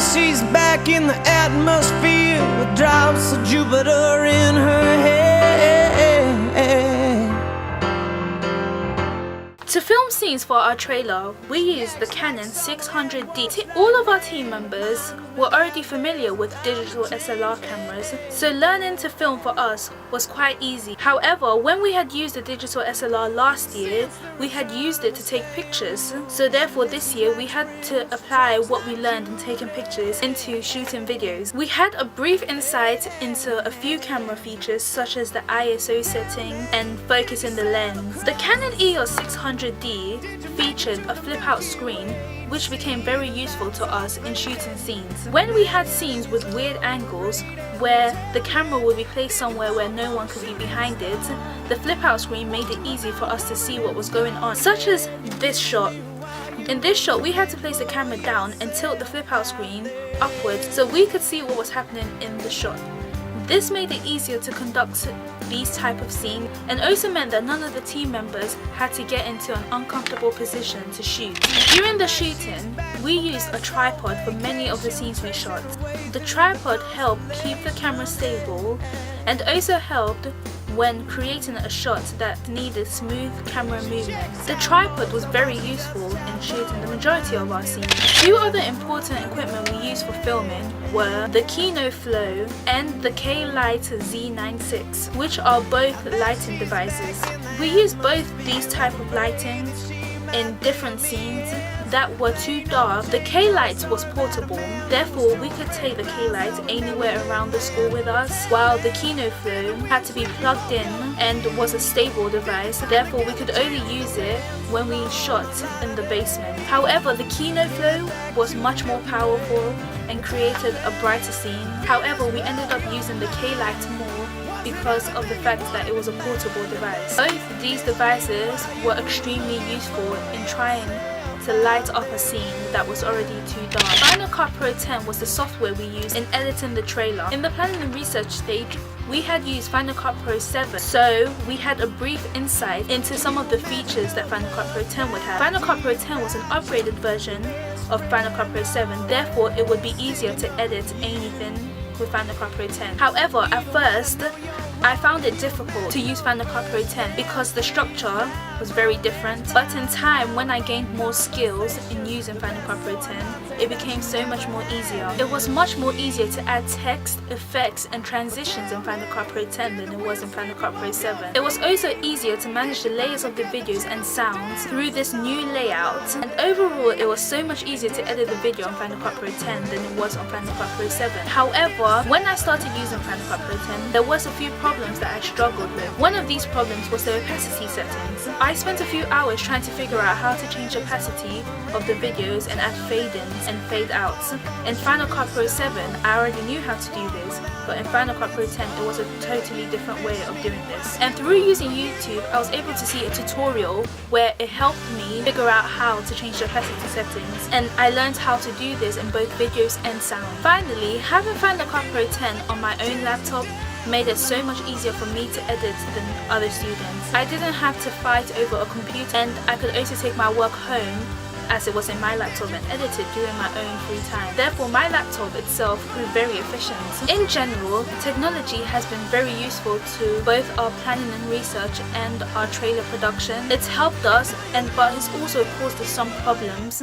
she's back in the atmosphere with drops of Jupiter in her head. To film scenes for our trailer, we used the Canon 600D. All of our team members were already familiar with digital SLR cameras, so learning to film for us was quite easy. However, when we had used the digital SLR last year, we had used it to take pictures, so therefore this year we had to apply what we learned in taking pictures into shooting videos. We had a brief insight into a few camera features such as the ISO setting and focusing the lens. The Canon EOS 600D featured a flip-out screen, which became very useful to us in shooting scenes. When we had scenes with weird angles where the camera would be placed somewhere where no one could be behind it, the flip-out screen made it easy for us to see what was going on, such as this shot. In this shot, we had to place the camera down and tilt the flip-out screen upwards so we could see what was happening in the shot. This made it easier to conduct these type of scenes, and also meant that none of the team members had to get into an uncomfortable position to shoot. During the shooting, we used a tripod for many of the scenes we shot. The tripod helped keep the camera stable and also helped when creating a shot that needed smooth camera movement. The tripod was very useful in shooting the majority of our scenes. Two other important equipment we used for filming were the Kino Flow and the K-Lite Z96, which are both lighting devices. We used both these type of lighting in different scenes that were too dark. The K-Lite was portable, therefore we could take the K-Lite anywhere around the school with us, while the Kino Flow had to be plugged in and was a stable device, therefore we could only use it when we shot in the basement. However, the Kino Flow was much more powerful and created a brighter scene. However, we ended up using the K-Lite more because of the fact that it was a portable device. Both these devices were extremely useful in trying to light up a scene that was already too dark. Final Cut Pro 10 was the software we used in editing the trailer. In the planning and research stage, we had used Final Cut Pro 7, so we had a brief insight into some of the features that Final Cut Pro 10 would have. Final Cut Pro 10 was an upgraded version of Final Cut Pro 7, therefore it would be easier to edit anything with Final Cut Pro 10. However, at first, I found it difficult to use Final Cut Pro 10 because the structure was very different, but in time, when I gained more skills in using Final Cut Pro 10, it became so much more easier. It was much more easier to add text, effects and transitions in Final Cut Pro 10 than it was in Final Cut Pro 7. It was also easier to manage the layers of the videos and sounds through this new layout, and overall it was so much easier to edit the video on Final Cut Pro 10 than it was on Final Cut Pro 7. However, when I started using Final Cut Pro 10, there was a few problems that I struggled with. One of these problems was the opacity settings. I spent a few hours trying to figure out how to change the opacity of the videos and add fade-ins and fade-outs. In Final Cut Pro 7, I already knew how to do this, but in Final Cut Pro 10 it was a totally different way of doing this. And through using YouTube, I was able to see a tutorial where it helped me figure out how to change the opacity settings, and I learned how to do this in both videos and sound. Finally, having Final Cut Pro 10 on my own laptop made it so much easier for me to edit than other students. I didn't have to fight over a computer, and I could also take my work home as it was in my laptop and edit it during my own free time. Therefore, my laptop itself grew very efficient. In general, technology has been very useful to both our planning and research and our trailer production. It's helped us, but it's also caused us some problems.